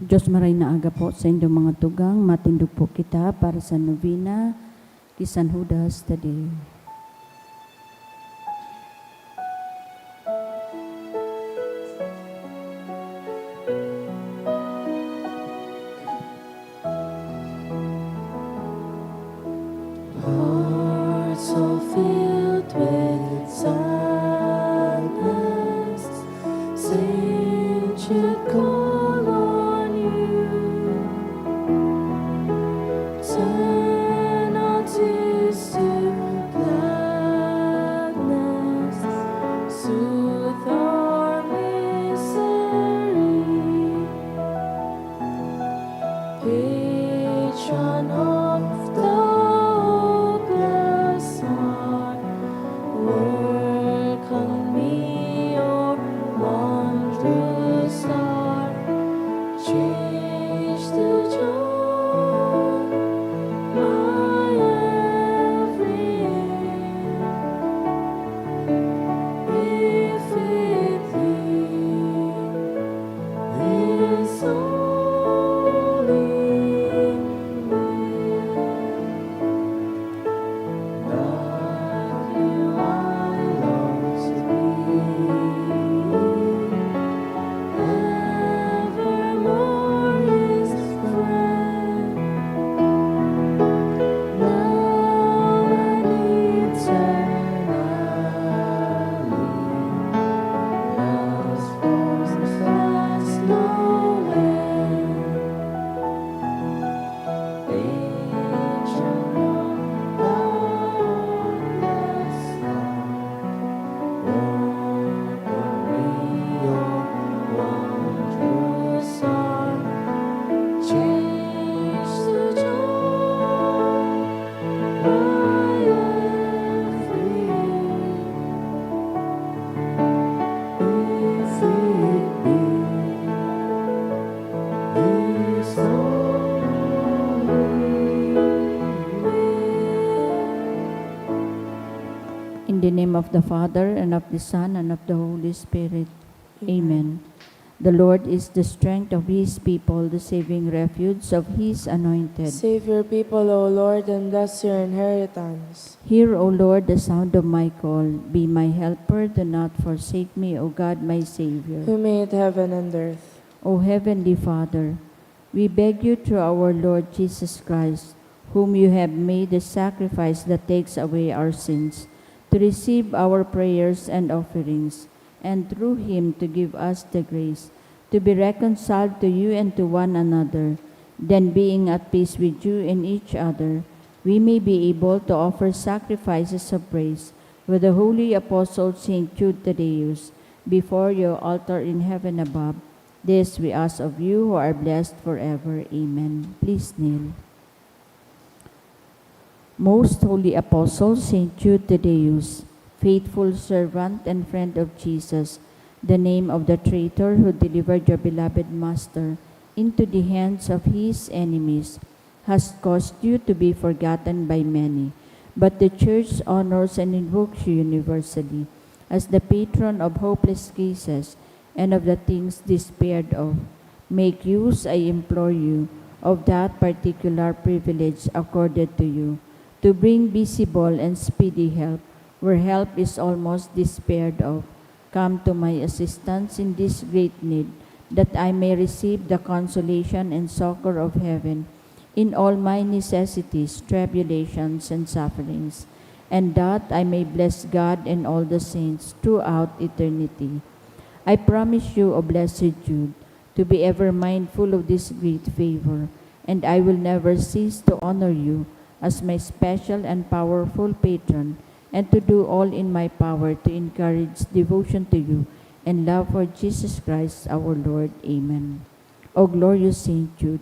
Diyos maray na aga po sa inyong mga tugang, matindog po kita para sa novena, kay San Judas Tadeo. Heart so filled with sadness, Saint should call on you. Turn our tears to gladness, soothe our misery. Patron of the hopeless heart, work on me your wondrous art. Change the joy, my everything. If it is only like you I long to be, evermore His friend, now and eternally. Love's force has no end. Patron of the hopeless heart, work on me your wondrous art. Change the joy, my everything. If it is In the name of the Father, and of the Son, and of the Holy Spirit. Amen. The Lord is the strength of His people, the saving refuge of His anointed. Save your people, O Lord, and bless your inheritance. Hear, O Lord, the sound of my call. Be my helper, do not forsake me, O God, my Savior. Who made heaven and earth? O Heavenly Father, we beg you through our Lord Jesus Christ, whom you have made the sacrifice that takes away our sins, to receive our prayers and offerings, and through him to give us the grace to be reconciled to you and to one another. Then, being at peace with you and each other, we may be able to offer sacrifices of praise with the holy apostle Saint Jude Thaddeus before your altar in heaven above. This we ask of you who are blessed forever. Amen. Please kneel. Most Holy Apostle Saint Jude Thaddeus, faithful servant and friend of Jesus, the name of the traitor who delivered your beloved Master into the hands of his enemies, has caused you to be forgotten by many, but the Church honors and invokes you universally as the patron of hopeless cases and of the things despaired of. Make use, I implore you, of that particular privilege accorded to you, to bring visible and speedy help where help is almost despaired of. Come to my assistance in this great need, that I may receive the consolation and succor of heaven in all my necessities, tribulations, and sufferings, and that I may bless God and all the saints throughout eternity. I promise you, O blessed Jude, to be ever mindful of this great favor, and I will never cease to honor you as my special and powerful patron, and to do all in my power to encourage devotion to you and love for Jesus Christ our Lord. Amen. O glorious Saint Jude,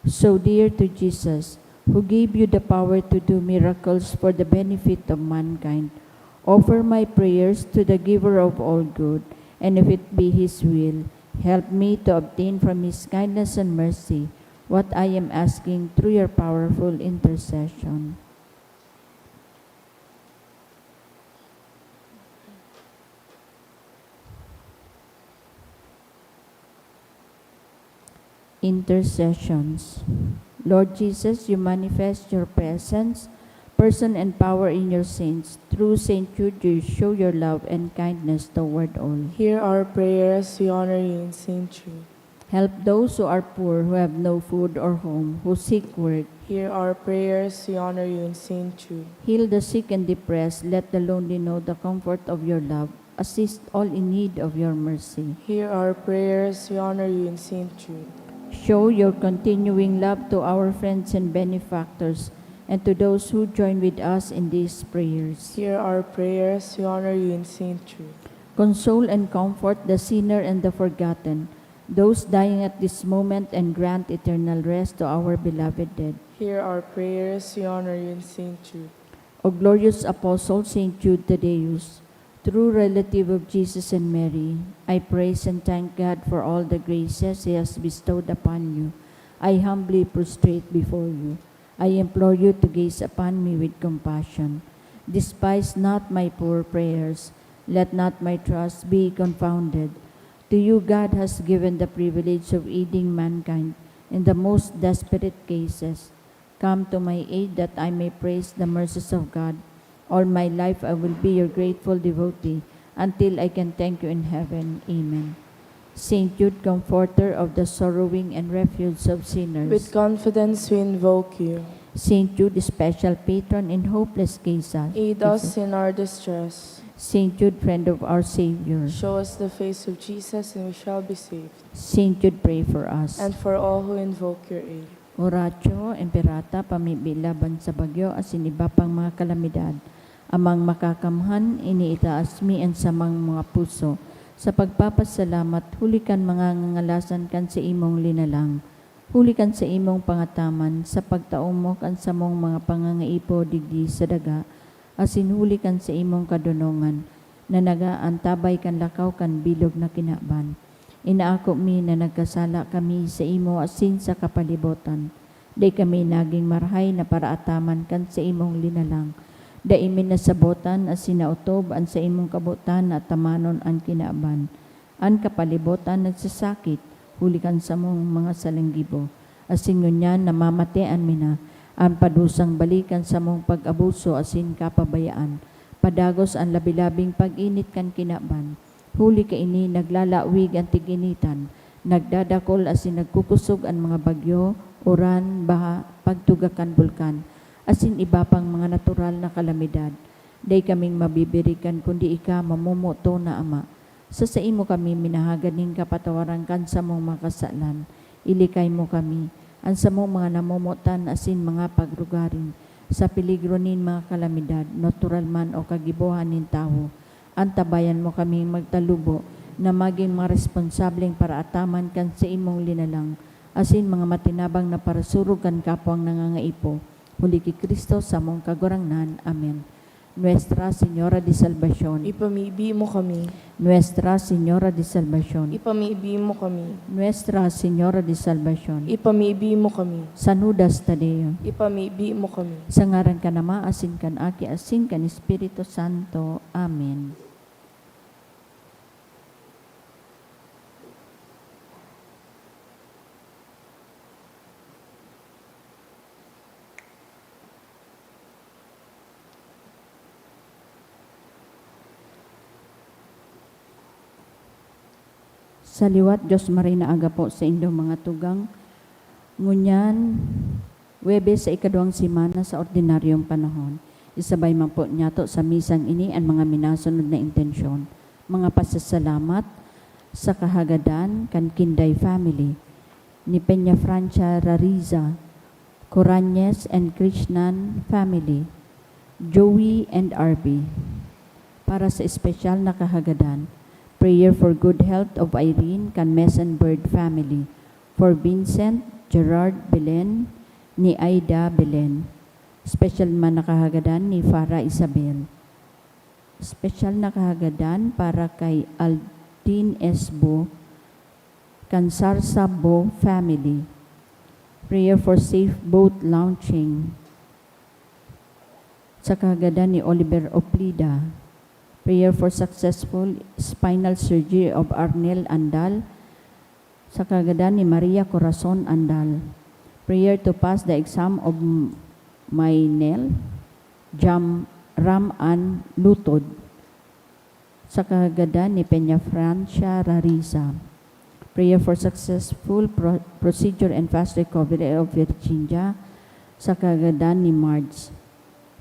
so dear to Jesus, who gave you the power to do miracles for the benefit of mankind, offer my prayers to the giver of all good, and if it be His will, help me to obtain from His kindness and mercy what I am asking through your powerful intercession. Intercessions. Lord Jesus, you manifest your presence, person and power in your saints. Through Saint Jude, you show your love and kindness toward all. Hear our prayers, we honor you in Saint Jude. Help those who are poor, who have no food or home, who seek work. Hear our prayers, we honor you in Saint Jude. Heal the sick and depressed. Let the lonely know the comfort of your love. Assist all in need of your mercy. Hear our prayers, we honor you in Saint Jude. Show your continuing love to our friends and benefactors, and to those who join with us in these prayers. Hear our prayers, we honor you in Saint Jude. Console and comfort the sinner and the forgotten, those dying at this moment, and grant eternal rest to our beloved dead. Hear our prayers, we honor you in Saint Jude. O glorious Apostle Saint Jude Thaddeus, true relative of Jesus and Mary, I praise and thank God for all the graces He has bestowed upon you. I humbly prostrate before you. I implore you to gaze upon me with compassion. Despise not my poor prayers. Let not my trust be confounded. To you God has given the privilege of aiding mankind in the most desperate cases. Come to my aid that I may praise the mercies of God. All my life I will be your grateful devotee until I can thank you in heaven. Amen. Saint Jude, comforter of the sorrowing and refuge of sinners. With confidence we invoke you. Saint Jude, special patron in hopeless cases. Aid us in our distress. Saint Jude, friend of our Savior. Show us the face of Jesus and we shall be saved. Saint Jude, pray for us. And for all who invoke your aid. Oratio, Imperata, pamibilaban sa bagyo, asin iba pang mga kalamidad. Amang makakamhan, iniitaas mi ang samang mga puso. Sa pagpapasalamat, hulikan mga ngangalasan kan sa imong linalang. Hulikan sa imong pangataman, sa pagtaumok ang samong mga pangangaipo digdi sa daga, asin hulikan sa imong kadunongan, na nagaantabay kan lakaw kan bilog na kinaban. Inaako mi na nagkasala kami sa imo asin sa kapalibutan. Day kami naging marhay na paraataman kan sa imong linalang. Da imin nasabotan as sinautob an sa imong kabutan at tamanon an kinaaban. An kapalibotan nagsasakit, hulikan sa mong mga salanggibo. Asin ngunyan namamatean mina, an padusang balikan sa mong pag-abuso asin kapabayaan. Padagos an labilabing pag-init kan kinaaban. Huli ka ini naglalawig ang tiginitan, nagdadakol asin nagkukusog ang mga bagyo, uran, baha, pagtugakan bulkan. Asin iba pang mga natural na kalamidad. Day kaming mabibirikan kundi ika mamumuto na Ama. Sa imo kami minahaganing kapatawaran kan sa mong makasalan. Ilikay mo kami. Ang sa mong mga namumutan asin mga pagrugarin. Sa peligro nin mga kalamidad, natural man o kagibuhan nin tao. Antabayan mo kami magtalubo na maging mga responsableng para ataman kan sa imong linalang. Asin mga matinabang na parasurog kan kapwang nangangaipo. Huli ki Kristo sa mong kagurangnan. Amen. Nuestra Señora de Salvación. Ipamibi mo kami. Nuestra Señora de Salvación. Ipamibi mo kami. Nuestra Señora de Salvación. Ipamibi mo kami. San Judas Tadeo. Ipamibi mo kami. Sa ngaran ka nama, asin kan Aki, asin kan Espiritu Santo. Amen. Sa liwat, Diyos Marina aga po sa inyong mga tugang. Ngunyan, Webes sa ikaduhang simana sa ordinaryong panahon. Isabay man po niyato sa misang ini ang mga minasunod na intensyon. Mga pasasalamat sa kahagadan kan Kinday family ni Peña Francia Rariza, Coranyes and Krishnan family, Joey and Arby. Para sa espesyal na kahagadan, prayer for good health of Irene kan Mesenbird family, for Vincent Gerard Belen ni Aida Belen. Special man na kahagadan ni Farah Isabel. Special na kahagadan para kay Aldin Esbo kan Sarsabo family. Prayer for safe boat launching. Sa kahagadan ni Oliver Oplida. Prayer for successful spinal surgery of Arnel Andal sa kagadan ni Maria Corazon Andal. Prayer to pass the exam of Maynel Ram Ann Lutod, sa kagadan ni Peña Francia Rariza. Prayer for successful procedure and fast recovery of Virginia, sa kagadan ni Marge.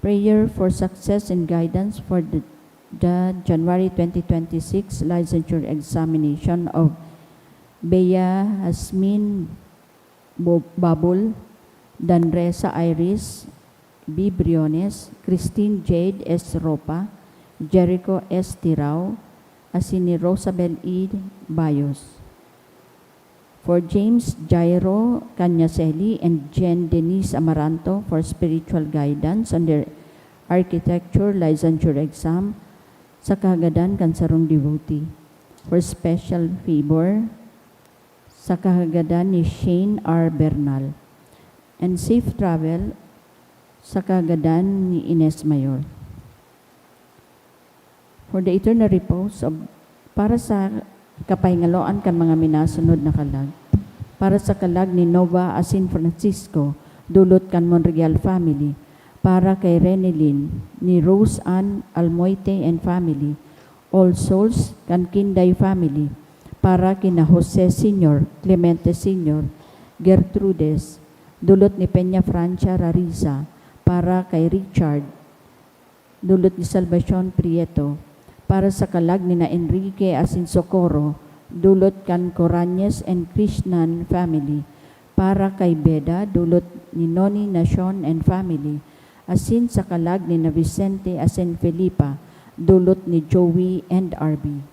Prayer for success and guidance for the January 2026 licensure examination of Bea Hasmin Babul, Danresa Iris B. Briones, Christine Jade S. Ropa, Jericho S. Tirao, asini Rosabel E. Bayos. For James Jairo Canyaseli and Jen Denise Amaranto for spiritual guidance on their architecture licensure exam, sa kagadan kansarong devotee. For special favor, sa kagadan ni Shane R. Bernal. And safe travel, sa kagadan ni Ines Mayor. For the eternal repose of, para sa kapahingaloan kan mga minasunod na kalag, para sa kalag ni Nova Asin Francisco, dulot kan Monreal family, para kay Renelyn, ni Rose Ann Almoite and family, All Souls kan Kinday family, para kina Jose Sr., Clemente Sr., Gertrudes, dulot ni Peña Francia Rariza, para kay Richard, dulot ni Salvacion Prieto, para sa kalag ni na Enrique Asin Socorro, dulot kan Coranyes and Krishnan family, para kay Beda, dulot ni Noni Nacion and family, asin sa kalag ni na Vicente Asin Felipa, dulot ni Joey and Arby.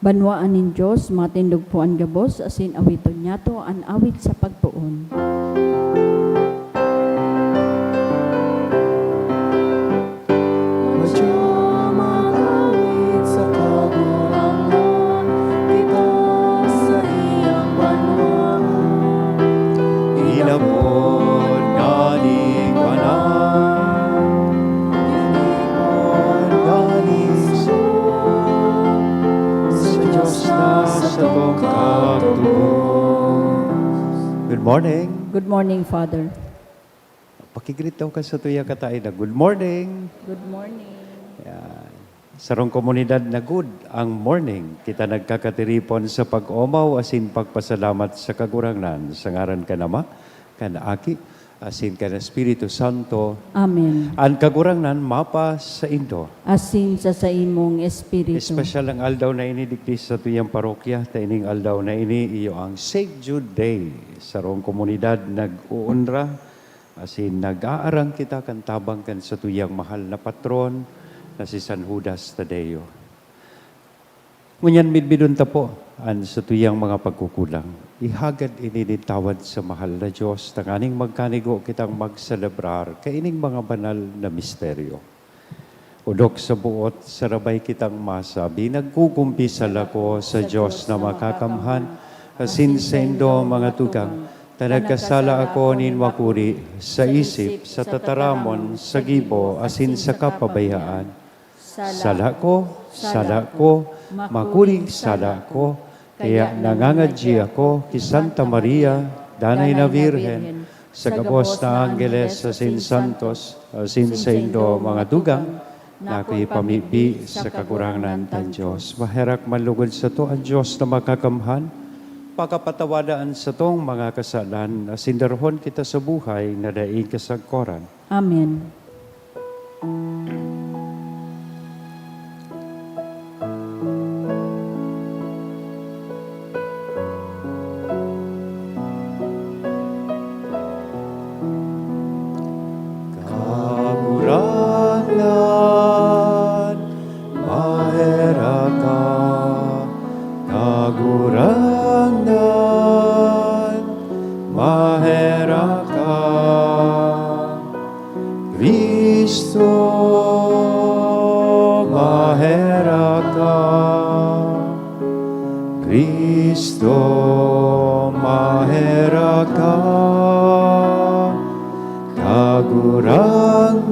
Banwaan nin Diyos, matindog po ang gabos, asin awiton niya to, an awit sa pagpuon. Madyo mag-awit sa kagurangan, kita sa iyang banwaan. Inabot galing kanan, inibot galing sa Diyos na sa tong katubos. Good morning. Good morning, Father. Pakigreet daw ka sa tuya katay na good morning. Good morning. Yan. Sarong komunidad na good ang morning. Kita nagkakatiripon sa pag-omaw asin pagpasalamat sa kagurangnan. Sa ngaran ka nama, kan aki, asin ka na Espiritu Santo. Amen. Ang kagurangnan mapa sa Indo. Asin sa imong espiritu. Espesyal ang aldaw na inidiktis sa tuyang parokya. Taining aldaw na ini iyo ang St. Jude Day. Sarong komunidad nag-uunra. Asin nag-aarang kita kan tabang kan sa tuyang mahal na patron na si San Judas Tadeo. Ngunyan midbidun ta po an sa tuyang mga pagkukulang. Ihagad ininitawad sa mahal na Diyos tanganing magkanigo kitang magselebrar kaining mga banal na misteryo. Udok sa buot, sarabay kitang masabi, nagkukumpisal ako sa Diyos na makakamhan, asin sa indo mga tugang, tanagkasala ako nin makuri, sa isip, sa tataramon, sa gibo, asin sa kapabayaan. Sala ko, makuring sala ko, kaya nangangadji ako ki Santa Maria, Danay na Virhen, sa gabos na Angeles, asin Santos, asin sa indo mga dugang, na ako'y pamipi sa kakurangan ng Diyos. Maherak manlugod sa to ang Diyos na makakamhan, pagkapatawadaan sa tong mga kasalan, na sindarhon kita sa buhay na daing kasagkoran. Amen. Kagurangan, mahera ka. Kagurangan, mahera ka. Kristo, mahera ka. Kristo, mahera ka. Kagurangan,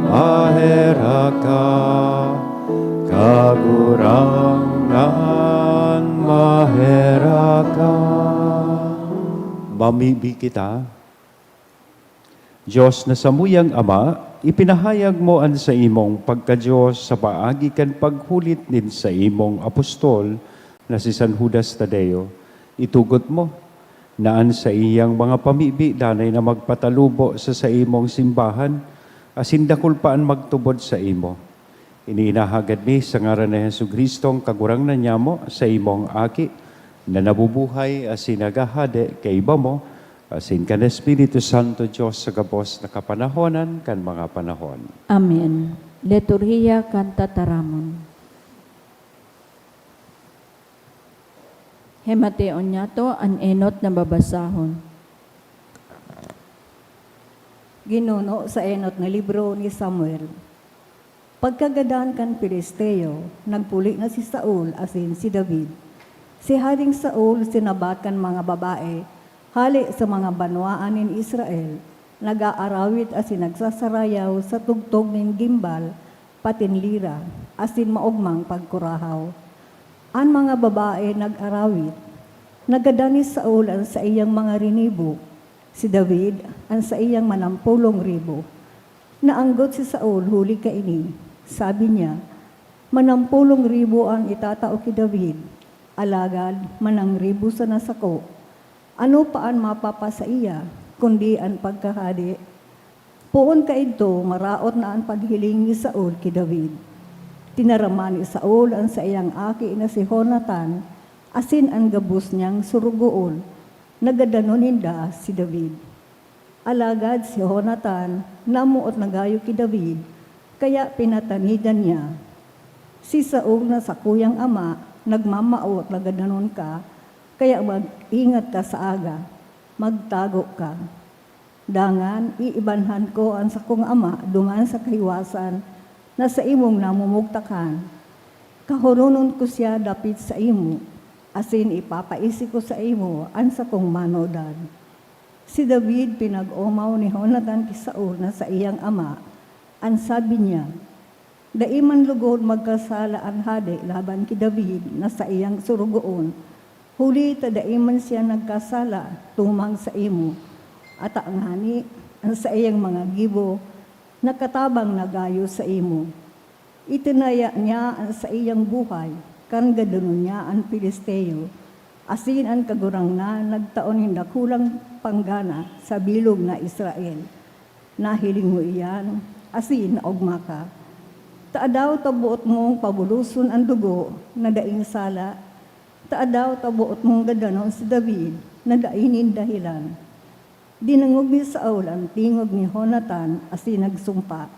mahera ka. Kagurangan, mahera ka. Mamibi kita, Diyos na samuyang Ama, ipinahayag mo an sa imong pagka-Diyos sa paagi kan paghulit din sa imong apostol na si San Judas Tadeo. Itugot mo, naan sa iyang mga pamibi danay na magpatalubo sa imong simbahan, asin dakul paan magtubod sa imo. Iniinahagad ni sa ngaran ni Jesucristo ang kagurangnan niya mo sa imong aki, na nabubuhay asin nagahade kay iba mo, asin kan Espiritu Santo Diyos sa gabos na kapanahonan kan mga panahon. Amen. Liturhiya kanta taramon. Hemateon niya to, an enot na babasahon. Ginuno sa enot nga libro ni Samuel. Pagkagadaan kan Pilisteo, nagpuli na si Saul asin si David. Si Haring Saul sinabakan mga babae, hali sa mga banwaan nin Israel, nag-aarawit asin nagsasarayaw sa tugtog nin gimbal, patinlira, asin maugmang pagkurahaw. Ang mga babae nag-arawit. Nagadani Saul ang sa iyang mga rinibo, si David ang sa iyang manampulong ribo. Naanggot si Saul huli kaini. Sabi niya, manampulong ribo ang itatao ki David, alagad manang ribo sa nasako. Ano paan mapapa sa iya, kundi ang pagkahadi? Puon ka ito, maraot na ang paghiling ni Saul ki David. Tinaraman ni Saul ang sa iyang aki na si Jonathan, asin ang gabos niyang surugoon, nagadanuninda si David. Alagad si Jonathan, namuot na gayo ki David, kaya pinatanidan niya. Si Saul na sa kuyang ama, nagmamaot na gananon ka, kaya mag-ingat ka sa aga, magtago ka. Dangan, iibanhan ko ang sakong ama duman sa kahiwasan na sa imong namumugtakan. Kahurunon ko siya dapit sa imo, asin ipapaisi ko sa imo ang sakong manodan. Si David pinag-umaw ni Jonathan kay Saul na sa iyang ama, ang sabi niya, daiman lugod magkasala ang hade laban ki David na sa iyang surugoon. Huli ta daiman siya nagkasala tumang sa imo. At angani ang sa iyang mga gibo nakatabang nagayo sa imo. Itinaya niya ang sa iyang buhay, kan gadanon niya ang Pilisteo. Asin ang kagurang na nagtaon hindakulang panggana sa bilog na Israel. Nahiling mo iyan, asin ogma ka. Taadaw tabuot mong pabuluson ang dugo na daing sala. Taadaw tabuot mong gadanon si David na dainin dahilan. Dinangog ni Saul ang tingog ni Jonathan asin nagsumpa.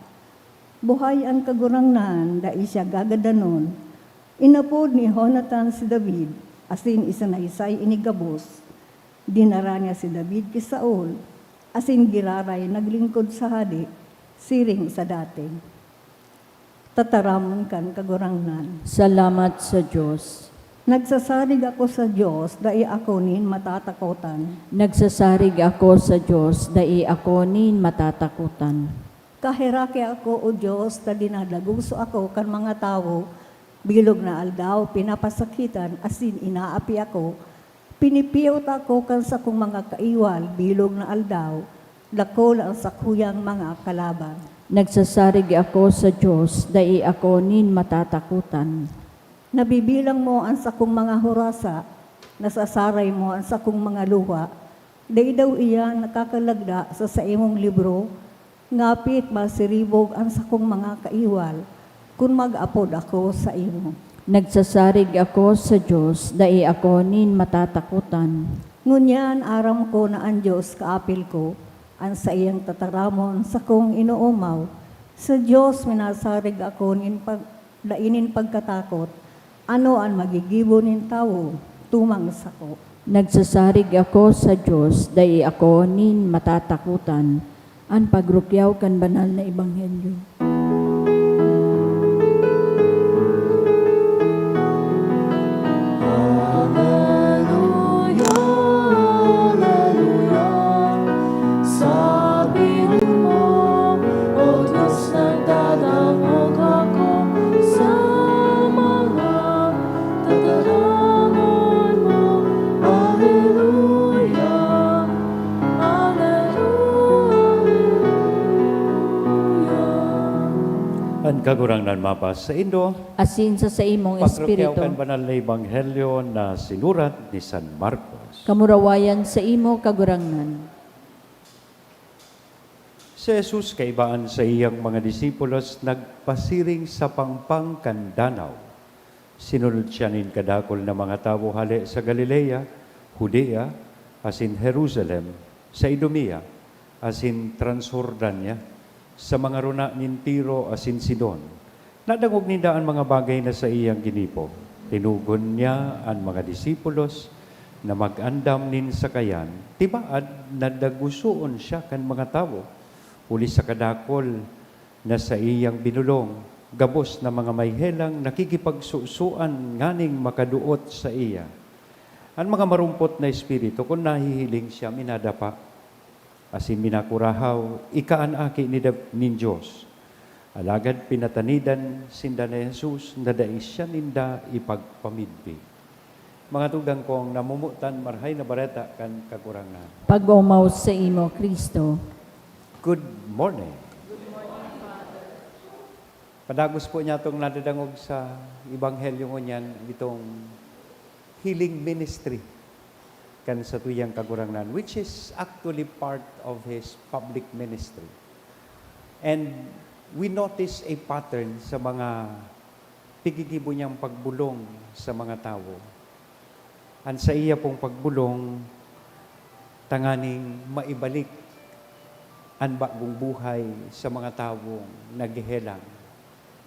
Buhay ang kagurangnan da siya gagadanon. Inapod ni Jonathan si David asin isanaysay inigabos. Dinara niya si David kay Saul asin giraray naglingkod sa hadi siring sa dati. Tataramon kan kagurangnan. Salamat sa Diyos. Nagsasarig ako sa Diyos, dai ako nin matatakotan. Nagsasarig ako sa Diyos, dai ako nin matatakutan. Kahiraki ako, O Diyos, na dinadaguso ako kan mga tao, bilog na aldaw, pinapasakitan, asin inaapi ako. Pinipiyot ako kan sa kong mga kaiwal, bilog na aldaw, lakol ang sakuyang mga kalaban. Nagsasarig ako sa Diyos, dai ako nin matatakutan. Nabibilang mo ang sakong mga hurasa, nasasaray mo ang sakong mga luha. Dahil daw iyan nakakalagda sa imong libro, ngapit masiribog ang sakong mga kaiwal, kung mag-apod ako sa imo. Nagsasarig ako sa Diyos, dai ako nin matatakutan. Ngunyan aram ko na ang Diyos kaapil ko, ang sa iyang tataramon sa kong inuumaw. Sa Diyos minasarig ako dainin pagkatakot, ano ang magigibo nin tao, tumang sako. Nagsasarig ako sa Diyos, dai ako nin matatakutan. Ang pagrukyaw kan banal na ebanghelyo. Ang kagurangnan mapas sa Indo, Asin sa imong pagrukyaw espiritu. kan banal na ebanghelyo na sinurat ni San Marcos. Kamurawayan sa imo kagurangnan. Si Jesus kaibaan sa iyang mga disipulos nagpasiring sa pangpang kan danaw. Sinunod siya nin kadakol na mga tao hali sa Galilea, Judea, asin Jerusalem, sa Idumea, asin Transjordania, sa mga runa nin Tiro asin Sidon. Nadangog ninda ang mga bagay na sa iyang ginipo. Tinugon niya ang mga disipulos na mag-andam nin sakayan. Tibaad nadagusuon siya kan mga tao. Uli sa kadakol na sa iyang binulong, gabos na mga mayhelang nakikipagsusuan nganing makaduot sa iya. Ang mga marumpot na espiritu, kung nahihiling siya, minadapa. Asin minakurahaw, ikaanaki ni Diyos. Alagad pinatanidan sinda ni Jesus, na dai siya ninda ipagpamidbi. Mga tugang kong namumutan, marhay na bareta kan kakurangan. Pag-umaw sa imo, Kristo. Good morning. Padagos po niya itong nadadangog sa Ebanghelyo ngunyan, itong healing ministry kan sa tuyang kagurangnan, which is actually part of his public ministry. And we notice a pattern sa mga pigigibo niyang pagbulong sa mga tao. Ang sa iya pong pagbulong, tanganing maibalik ang bagong buhay sa mga taong naghihelang.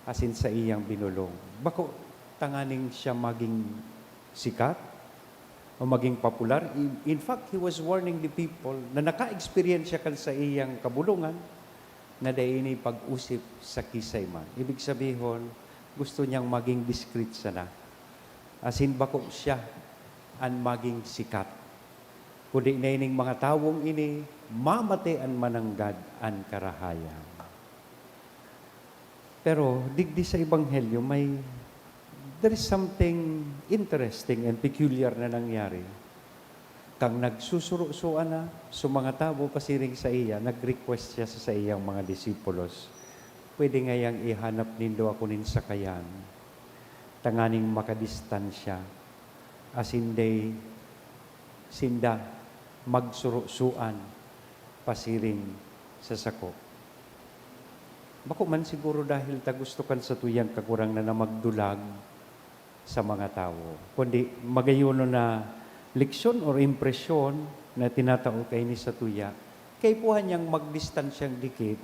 asin sa iyang binulong. Bako tanganing siya maging sikat o maging popular. In fact, he was warning the people na naka-experience siya kan sa iyang kabulungan na daini pag-usip sa kisay man. Ibig sabihin, gusto niyang maging discreet sana. Asin bako siya ang maging sikat. Kundi na ining mga tawong ini, mamate ang mananggad ang karahayan. Pero digdi sa Ebanghelyo, there is something interesting and peculiar na nangyari. Kang nagsusuro-suan na sa mga tao pasiring sa iya, nag-request siya sa iyang mga disipulos, pwede ngayang ihanap nindo ako nin sakayan, tanganing makadistansya, as hindi sinda magsuro-suan pasiring sa sako. Bako man siguro dahil ta gusto kan sa tuyang kakurang na magdulag sa mga tao. Kundi magayono na leksyon or impresyon na tinatao kay ni sa tuya, kay puhan niyang magdistansyang dikit,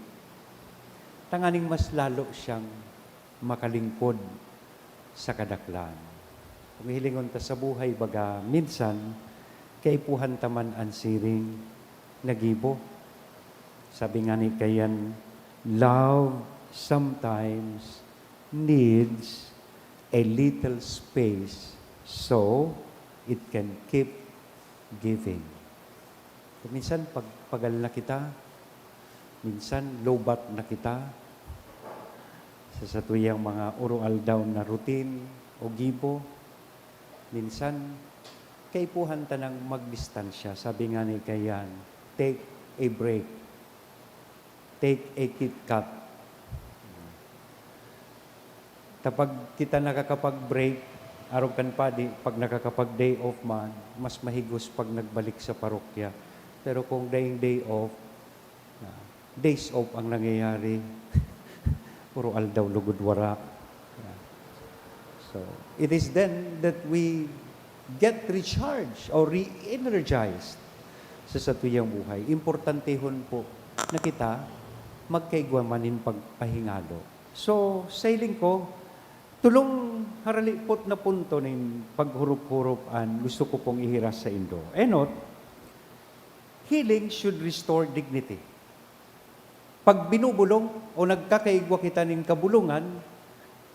tanganing mas lalo siyang makalingkod sa kadaklan. Kung hilingon ta sa buhay, baga minsan, kay puhan taman ang siring nagibo. Sabi nga ni kayan, love sometimes needs a little space so it can keep giving. Minsan pagpagal na kita, minsan lobat na kita sa satuyang mga urual down na routine o gibo. Minsan, kay puhan tanang magdistansya. Sabi nga ni kayan, take a break. Take a KitKat. Kapag kita nakakapag-break, araw kan pa, pag nakakapag-day off man, mas mahigos pag nagbalik sa parokya. Pero kung day off, days off ang nangyayari, puro aldaw lugudwara. So, it is then that we get recharged or re-energized sa satuyang buhay. Importantehon po na kita magkaigwamanin pagpahingalo. So, sailing ko, tulong haralipot na punto ng paghurup-hurupan, gusto ko pong ihiras sa Indo. Enot, healing should restore dignity. Pag binubulong o nagkakaigwa kita ng kabulungan,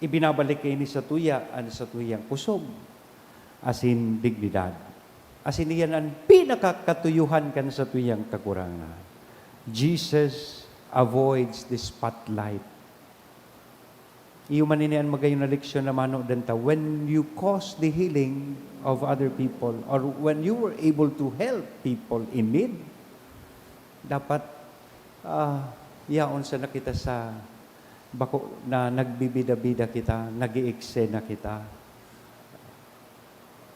ibinabalik kayo ni sa tuya, sa tuyang kusog, asin dignidad. Asin iyan ang pinakakatuyuhan kan sa tuyang kakurangan. Jesus avoids the spotlight. Iyo maninian magayon na leksyon na mano denta, when you cause the healing of other people or when you were able to help people in need, dapat yaon sa nakita sa bako na nagbibida-bida kita, nag-i-eksena kita.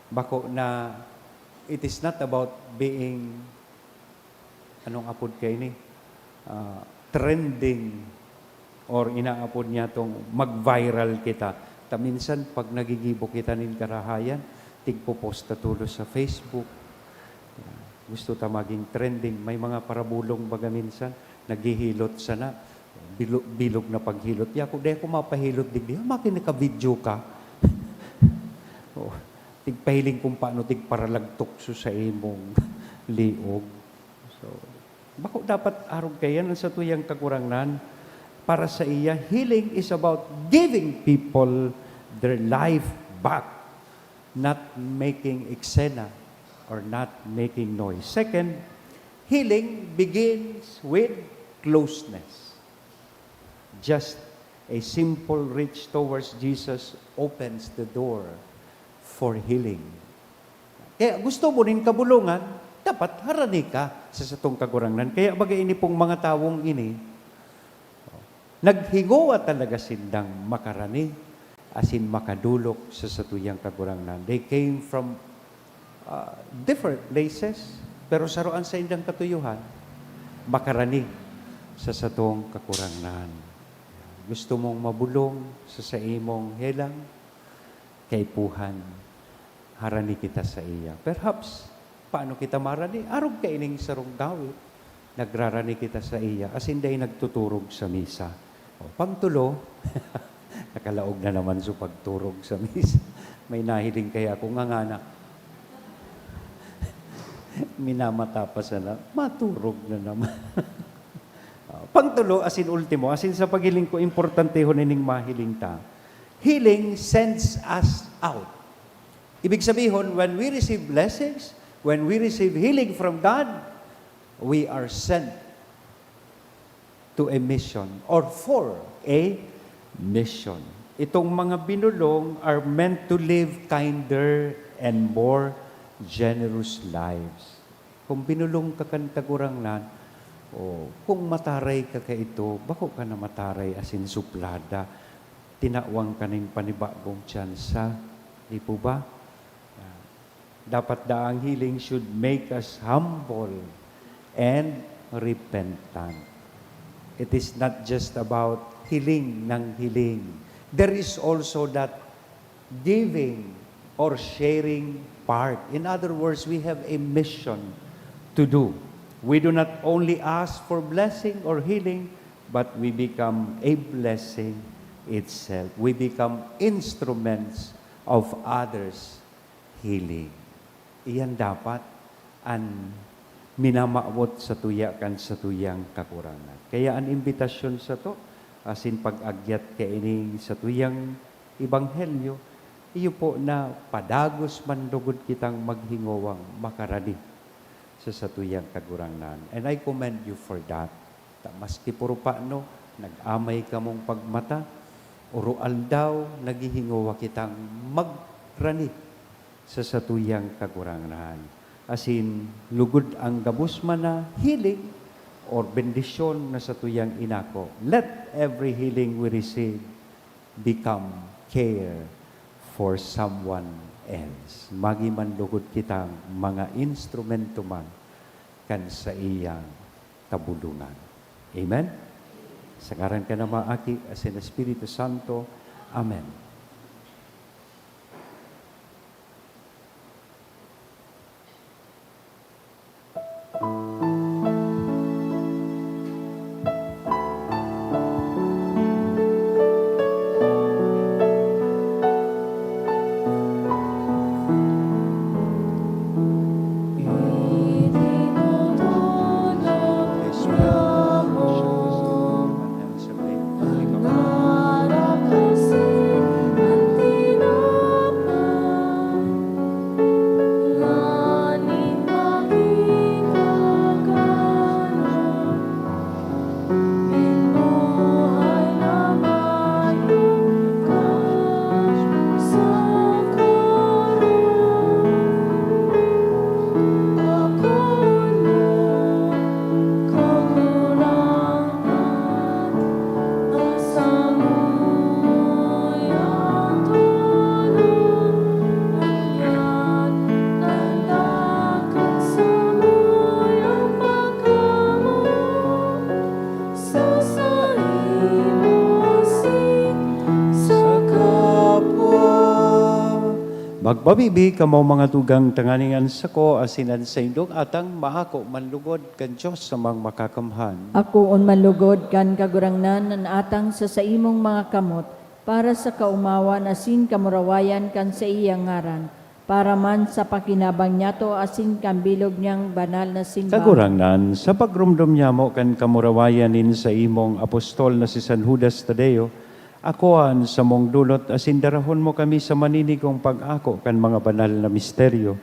Bako na it is not about being anong apod kay ni trending or inaapod niya tong mag-viral kita. Minsan pag nagigibo kita nin karahayan, tigpo-post ta tulo sa Facebook. Gusto ta maging trending. May mga parabulong baga minsan, naghihilot sana, bilog na paghilot. Yako, di ako mapahilot digdi. Makin naka-video ka. Tigpahiling kung paano tigparalagtok sa imong liog. So, bako dapat arog kayan sa tuyang kakurangan para sa iya. Healing is about giving people their life back, not making eksena or not making noise. Second, healing begins with closeness. Just a simple reach towards Jesus opens the door for healing. Kaya gusto mo rin kabulungan, dapat harani ka sa satong kakurangan. Kaya bagay ini pong mga tawong ini, naghigawa talaga sindang makarani, asin makadulok sa satuyang kakurangan. They came from different places, pero saruan sa indang katuyuhan, makarani sa satong kakurangan. Gusto mong mabulong sa imong helang, kay puhan, harani kita sa iya. Perhaps, paano kita marani? Arog ka ining sarong gawit, nagrarani kita sa iya, as hindi nagtuturog sa misa. O, pangtulo, Nakalaog na naman sa pagturog sa misa. May nahiling kaya kung nga na. Minamata pa sana, maturog na naman. Pangtulo, asin ultimo, asin sa pagiling ko, importante ho nining mahiling ta. Healing sends us out. Ibig sabihin, when we receive blessings, when we receive healing from God, we are sent to a mission or for a mission. Itong mga binulong are meant to live kinder and more generous lives. Kung binulong ka kan kagurangnan, o kung mataray ka ka ito, bako ka na mataray asin suplada, tinawang ka ng panibagong tsansa. Di po ba? Dapat daang healing should make us humble and repentant. It is not just about healing ng healing. There is also that giving or sharing part. In other words, we have a mission to do. We do not only ask for blessing or healing, but we become a blessing itself. We become instruments of others' healing. Iyan dapat ang minamaawot sa tuyakan sa tuyang kakurangan. Kaya ang imbitasyon sa to, asin pag-agyat kaining sa tuyang ibanghelyo, iyo po na padagos mandugod kitang maghingowang makarani sa satuyang kagurangan. And I commend you for that. Maski puro paano, nag-amay ka mong pagmata, urual daw, naghihingowa kitang magrani sa satuyang kagurangan. Asin, lugod ang gabus man na healing or bendisyon na satuyang inako. Let every healing we receive become care for someone else. Magi man lugod kitang mga instrumento man kan sa iyang kabulungan. Amen? Sa ngaran ka na maaki asin Espiritu Santo. Amen. Magbabibi ka mo mga tugang tanganingan sa ko asinan sa indong atang mahako manlugod kan Diyos sa mga makakamhan. Ako on malugod kan kagurangnan nan atang sa imong mga kamot para sa kaumawan asin kamurawayan kan sa iyang ngaran para man sa pakinabang niyato asin kambilog niyang banal na simbahan. Kagurangnan, sa pagrumdum niya mo kan kamurawayanin sa imong apostol na si San Judas Tadeo, akuan sa mong dulot asin darahon mo kami sa maninigong pag-ako kan mga banal na misteryo.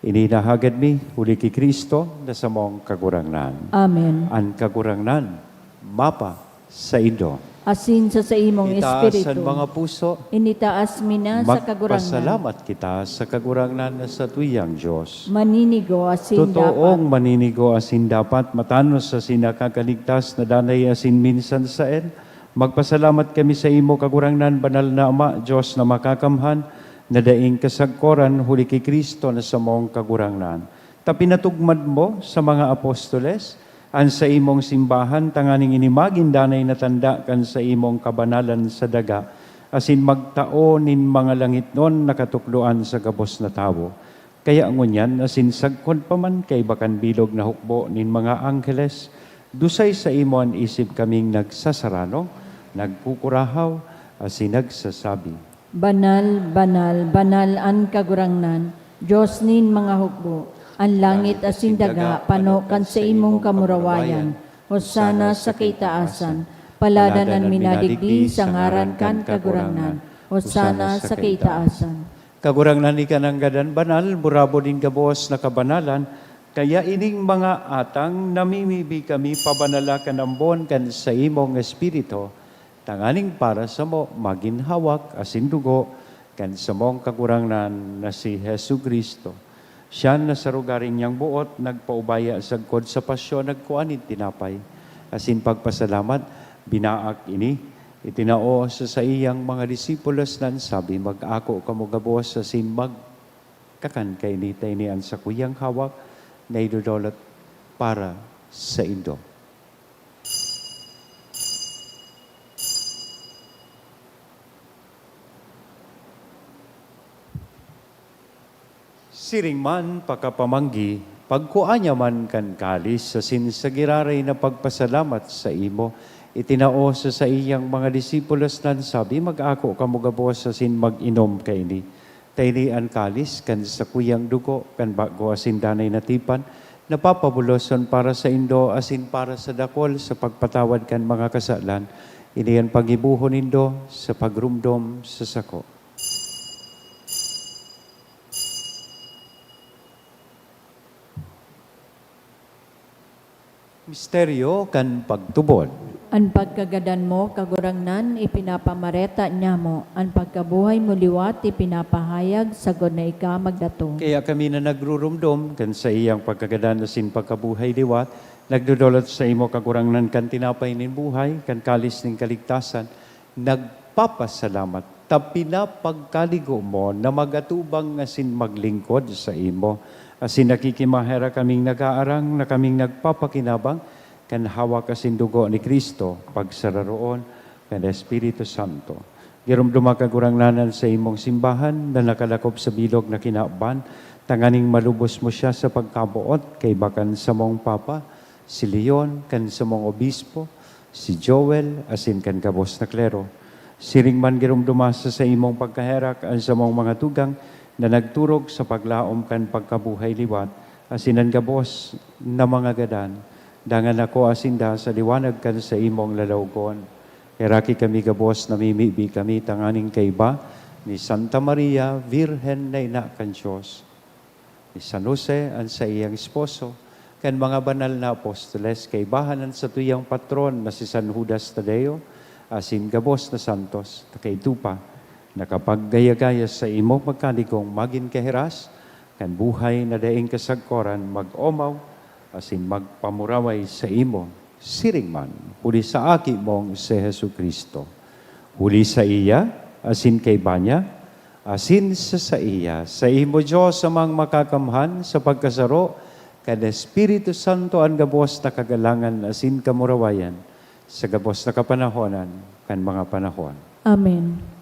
Ininahagad mi, huli ki Kristo, na sa mong kagurangnan. Amen. Ang kagurangnan, mapa sa ido. Asin sa imong Itaas espiritu. ang mga puso, Initaas mi na sa kagurangnan. magpasalamat kita sa kagurangnan na sa tuyang Diyos. Maninigo asin Totoong dapat. maninigo asin dapat matanos sa sinakakaligtas na danay asin minsan sa el. Magpasalamat kami sa imo kagurangnan, banal na Ama, Diyos na makakamhan, na daing kasagkoran, huli kay Kristo na sa mong kagurangnan. Tapinatugmad mo sa mga apostoles, an sa imong simbahan, tanganing inimagin danay na tanda kan sa imong kabanalan sa daga, asin magtao nin mga langit non nakatukloan sa gabos na tao. Kaya ngunyan, asin sagkod pa man kay bakan bilog na hukbo nin mga angkeles, dusay sa imo an isip kaming nagsasarano, nagkukurahaw, asin nagsasabi, Banal, banal, banal an kagurangnan, Diyos nin mga hukbo, ang langit asin daga, panokan sa imong kamurawayan, Hosana sa kaitaasan, paladanan minadigdi sa ngaran kan kagurangnan, Hosana sa kaitaasan. Kagurangnan ni kanang gadan banal, burabo din gabos na kabanalan, kaya ining mga atang namimibi kami pabanala kanambon kan sa imong espiritu, tanganing para sa mo maginhawak asin dugo kan sa mong kagurangnan na si Hesu Kristo. Siya na sa rugaring niyang buot, nagpaubaya sa kod sa pasyon, nagkuanit tinapay. Asin pagpasalamat, binaak ini, itinao sa iyang mga disipulos nan sabi, mag-ako kamo gabos asin magkakan kay ni taynian sa kuyang hawak, na idudolot para sa Indo. Siring man pakapamanggi, pagkuanya man kan kalis sa sinsagiraray na pagpasalamat sa imo, itinao sa iyang mga disipulos nan sabi, mag-ako kamo gabos asin mag-inom kay ni. Tayni an kalis kan sa kuyang dugo, kan bago asin danay natipan, napapabuloson para sa Indo asin para sa dakol sa pagpatawad kan mga kasalan, iniyan pagibuhon Indo sa pagrumdom sa sako. Misteryo kan pagtubod. Ang pagkagadan mo, kagurangnan, ipinapamareta niya mo. Ang pagkabuhay mo liwat, ipinapahayag, sagod na ika magdato. Kaya kami na nagrurumdom kan sa iyang pagkagadan na sin pagkabuhay liwat, nagdudulot sa imo kagurangnan kan tinapay nin buhay, kan kalis ning kaligtasan, nagpapasalamat. Tapina pagkaligo mo na magatubang asin maglingkod sa imo. Asin nakikimahera kaming nag-aarang na kaming nagpapakinabang kan hawak asin dugo ni Kristo pagsararoon kan Espiritu Santo. Girumduma kagurangnanan sa imong simbahan na nakalakop sa bilog na kinaban, tanganing malubos mo siya sa pagkabuot kay bakan sa mong Papa, si Leon, kan sa mong Obispo, si Joel, asin kan kabos na klero. Siring man girumduma sa imong pagkaherak ang sa mong mga tugang, na nagturog sa paglaom kan pagkabuhay liwat, asinan gabos na mga gadan, dangan ako asinda sa liwanag kan sa imong lalawgon. Keraki kami gabos na mimibi kami tanganing kay ba ni Santa Maria, Virhen na ina kan Diyos, ni San Jose ang sa iyang esposo, kan mga banal na apostoles, kay bahanan sa tuyang patron na si San Judas Tadeo, asin gabos na santos, kay tupa, nakapaggaya-gaya sa imo magkaligong magin kahiras, kan buhay na daing kasagkoran mag-omaw, asin magpamuraway sa imo, siring man, huli sa aki mong si Hesu Kristo. Huli sa iya, asin kay banya, asin sa iya, sa imo Diyos amang makakamhan sa pagkasaro, kan Espiritu Santo ang gabos na kagalangan asin kamurawayan, sa gabos na kapanahonan, kan mga panahon. Amen.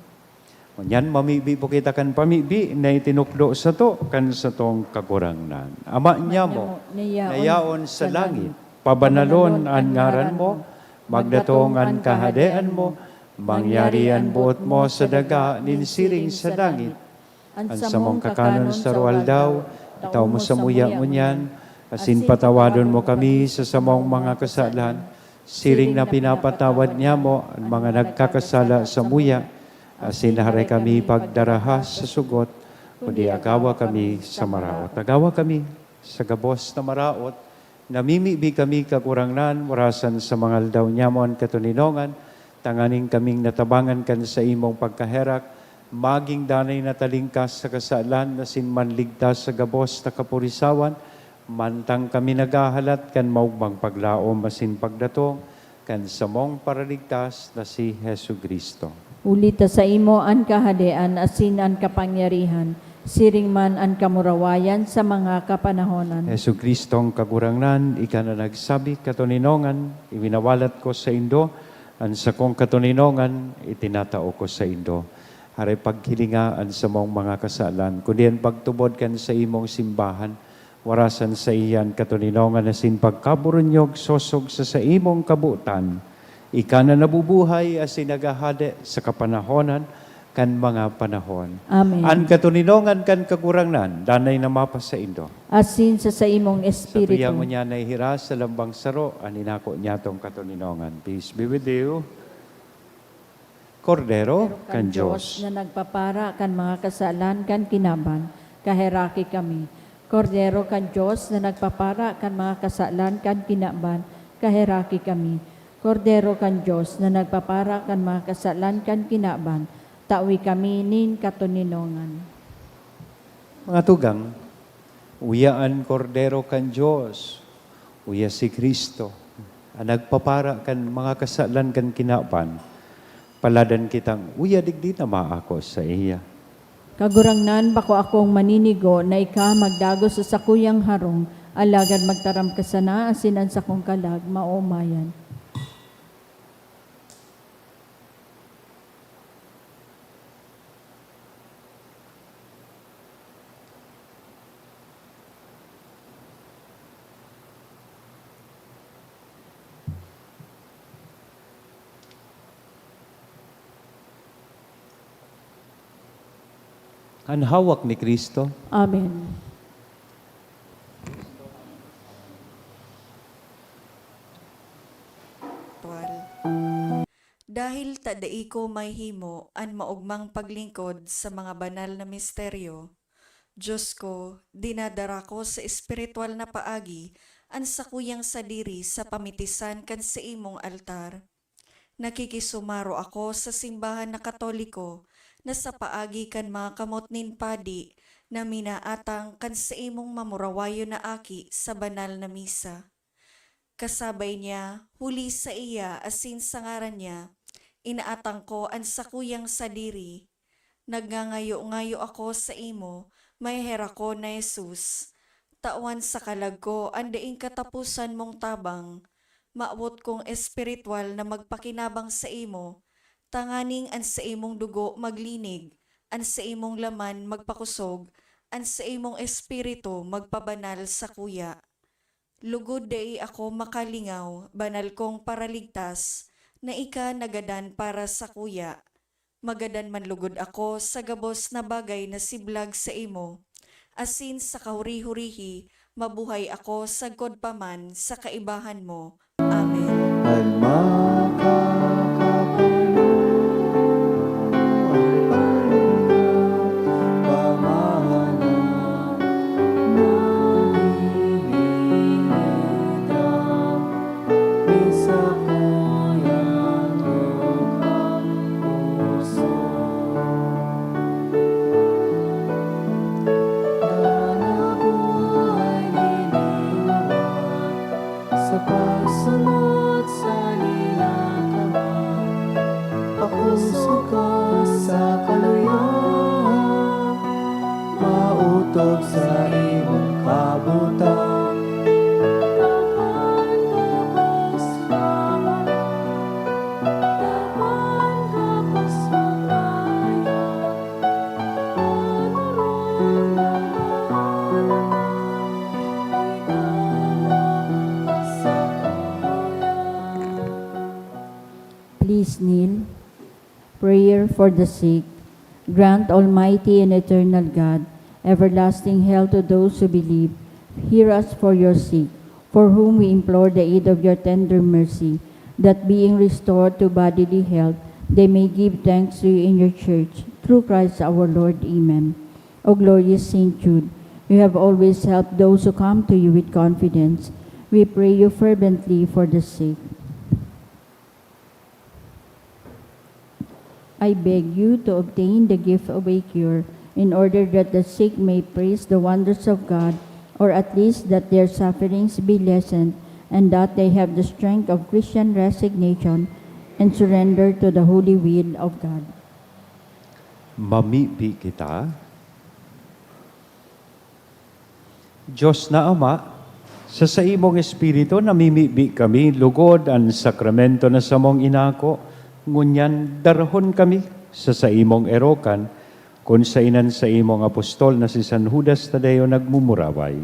Yan, mamibi po kita kan pamibi na itinukdo sa to, kan sa tong kagurangnan. Ama niya mo, nayaon sa langit, pabanalon ang ngaran mo, magdatong ang kahadean mo, mangyarian buot mo sa daga, ninsiring sa langit. Ang samong kakanon sa rual daw, itaw mo sa muya mo niyan, asin patawadon mo kami sa samong mga kasalan, siring na pinapatawad niya mo ang mga nagkakasala sa muya, asin haray kami pagdarahas sa sugot, kundi agawa kami sa maraot. Agawa kami sa gabos na maraot, namimibi kami kakurangnan, warasan sa mga aldaw nyamon katuninongan, tanganing kaming natabangan kan sa imong pagkaherak, maging danay na talingkas sa kasalan, na sinmanligtas sa gabos na kapurisawan, mantang kami nagahalat kan maubang paglaom masin pagdatong, kan samong paraligtas na si Hesu Kristo. Ulita sa imo ang kahadean, asin ang kapangyarihan, siring man ang kamurawayan sa mga kapanahonan. Hesu Kristong kagurangnan, ika na nagsabi katuninongan, iwinawalat ko sa Indo, ang sa kong katuninongan, itinatao ko sa Indo. Haray paghilingaan sa mong mga kasalan, kundi ang pagtubod kan sa imong simbahan, warasan sa iyan katuninongan asin pagkaburunyog sosog sa imong kabutan, ika na nabubuhay as nagahade sa kapanahonan kan mga panahon. Amen. An katuninongan kan kakurangnan, danay na mapas sa indo. Asin sa imong Sa espiritu. tuyang mo niya na ihira sa lambang saro, aninako niya tong katuninongan. Peace be with you. Kordero kan Diyos. na nagpapara kan mga kasalan kan kinaban, kaheraki kami. Kordero kan Diyos na nagpapara kan mga kasalan kan kinaban, kaheraki kami. Kordero kan Diyos na nagpapara kan mga kasalan kan kinaban, tawi kami nin katuninongan. Mga tugang, uyaan kordero kan Diyos, uya si Kristo, ang nagpapara kan mga kasalan kan kinaban, paladan kitang uya digdi na maako sa iya. Kagurangnan bako akong maninigo na ika magdago sa sakuyang harong, alagad magtaram ka sana asinan sa kong kalag, maumayan. Ang hawak ni Kristo, Amen. Dahil tadai ko may himo an maugmang paglingkod sa mga banal na misteryo, Diyos ko, dinadara ko sa espiritual na paagi an sakuyang sadiri sa pamitisan kan sa imong altar. Nakikisumaro ako sa simbahan na Katoliko na sa paagi kan mga kamot nin padi na minaatang kan sa imong mamurawayo na aki sa banal na misa. Kasabay niya, huli sa iya asin sa ngaran niya, inaatang ko ang sakuyang sadiri. Nagngangayo-ngayo ako sa imo, may hera ko na Jesus. Tawan sa kalag ko, andaing katapusan mong tabang. Maabot kong espiritual na magpakinabang sa imo, tanganing an sa imong dugo maglinig, an sa imong laman magpakusog, an sa imong espiritu magpabanal sa kuya. Lugod dai ako makalingaw, banal kong paraligtas, na ika nagadan para sa kuya. Magadan man lugod ako sa gabos na bagay na siblag sa imo. Asin sa kahuri-hurihi, mabuhay ako sagkod paman sa kaibahan mo. Amen. Sa pagsunod sa nilakawan, pakusog ka sa kaluyan, mautob sa imong kabutan. Tapan kapas pangalan, tapan kapas magaya, patuloy na Please kneel. Prayer for the sick. Grant, Almighty and eternal God, everlasting health to those who believe. Hear us for your sick, for whom we implore the aid of your tender mercy, that being restored to bodily health, they may give thanks to you in your church. Through Christ our Lord. Amen. O glorious Saint Jude, you have always helped those who come to you with confidence. We pray you fervently for the sick. I beg you to obtain the gift of a cure, in order that the sick may praise the wonders of God, or at least that their sufferings be lessened, and that they have the strength of Christian resignation and surrender to the holy will of God. Mamipi kita. Diyos na Ama, sa imong Espiritu namimibi kami, lugod ang sakramento na samong inako, ngunyan darhon kami sa imong erokan, kung sa inan sa imong apostol na si San Judas Tadeo nagmumuraway.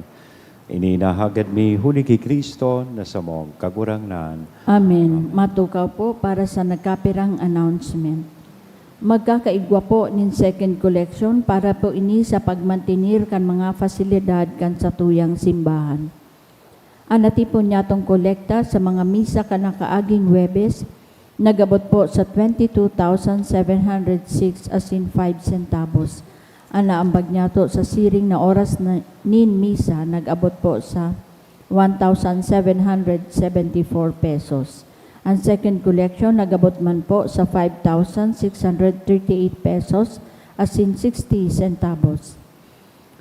Ininahagad mi huli kay Kristo na sa mong kagurangnan. Amen. Matukaw po para sa nagkapirang announcement. Magkakaigwa po nin second collection para po ini sa pagmantinir kan mga fasilidad kan sa tuyang simbahan. Anati po niya tong kolekta sa mga misa ka nakaaging Webes, nagabot po sa 22,706 as in 5 centavos. Ana ambag niya to sa siring na oras na nin misa, nag-abot po sa 1,774 pesos. Ang second collection, nagabot man po sa 5,638 pesos as in 60 centavos.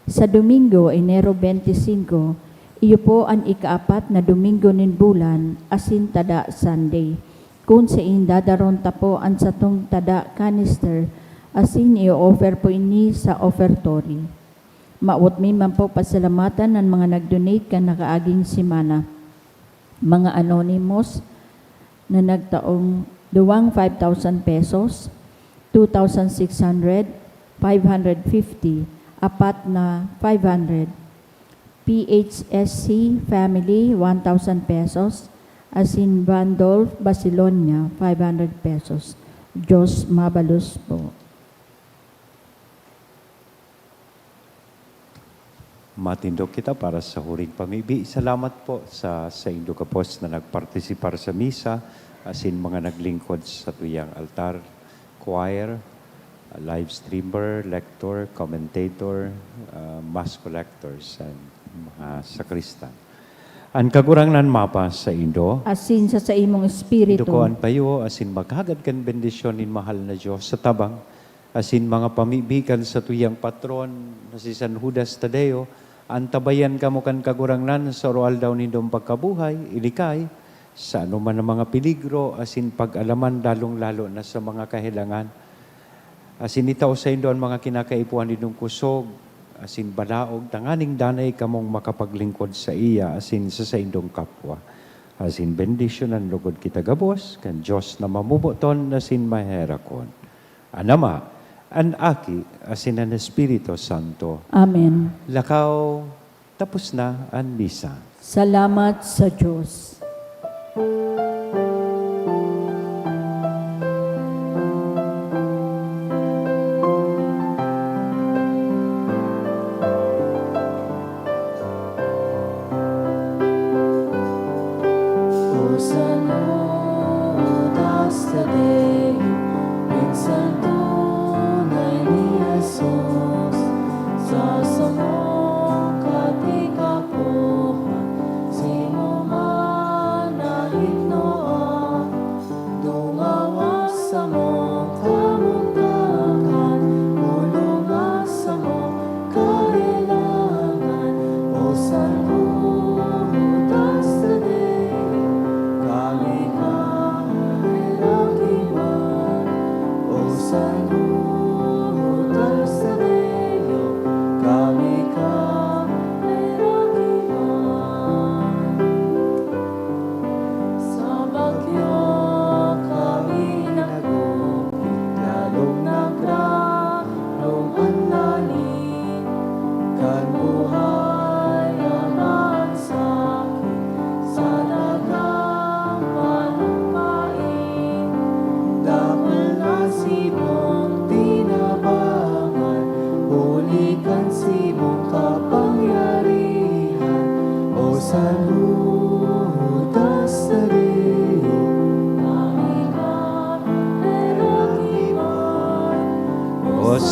Sa Domingo, Enero 25, iyo po ang ikaapat na Domingo nin bulan as in tada Sunday. Kung sa indadaron ta po ang satong tada canister, asin i-offer po ini sa offertory. Maot mi man po pasalamatan ng mga nag-donate ka nakaaging simana. Mga anonymous na nagtaong duwang 5,000 pesos, 2,600, 550, apat na 500. PHSC Family, 1,000 pesos. Asin Bandolf Basilonia, 500 pesos. Diyos mabalos po. Matindog kita para sa huring pamibi. Salamat po sa indo kapos na nagpartisipar sa misa, asin mga naglingkod sa tuyang altar, choir, live streamer, lector, commentator, mass collectors, and mga sakristan. Ang kagurangnan mapa sa indo, Asin sa imong espiritu. Dukuan payo, asin maghagad kan bendisyon in mahal na Diyos sa tabang, asin mga pamibikan sa tuyang patron na si San Judas Tadeo, antabayan ka mo kan kagurangnan sa oral daw nindong pagkabuhay, ilikay, sa anuman ng mga peligro, asin pag-alaman lalong-lalo na sa mga kahilangan. Asin itaw sa indo ang mga kinakaipuan nindong kusog, asin balaog, tanganing danay kamong makapaglingkod sa iya, asin sa indong kapwa. Asin bendisyon ang lugod kita gabos, kan Diyos na mamubuton, asin maherakon. Anama, an aki, asin ang Espiritu Santo. Amen. Lakaw, tapos na ang misa. Salamat sa Diyos.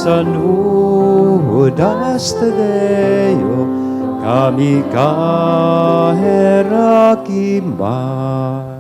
San Judas Tadeo, kami kaherakiman.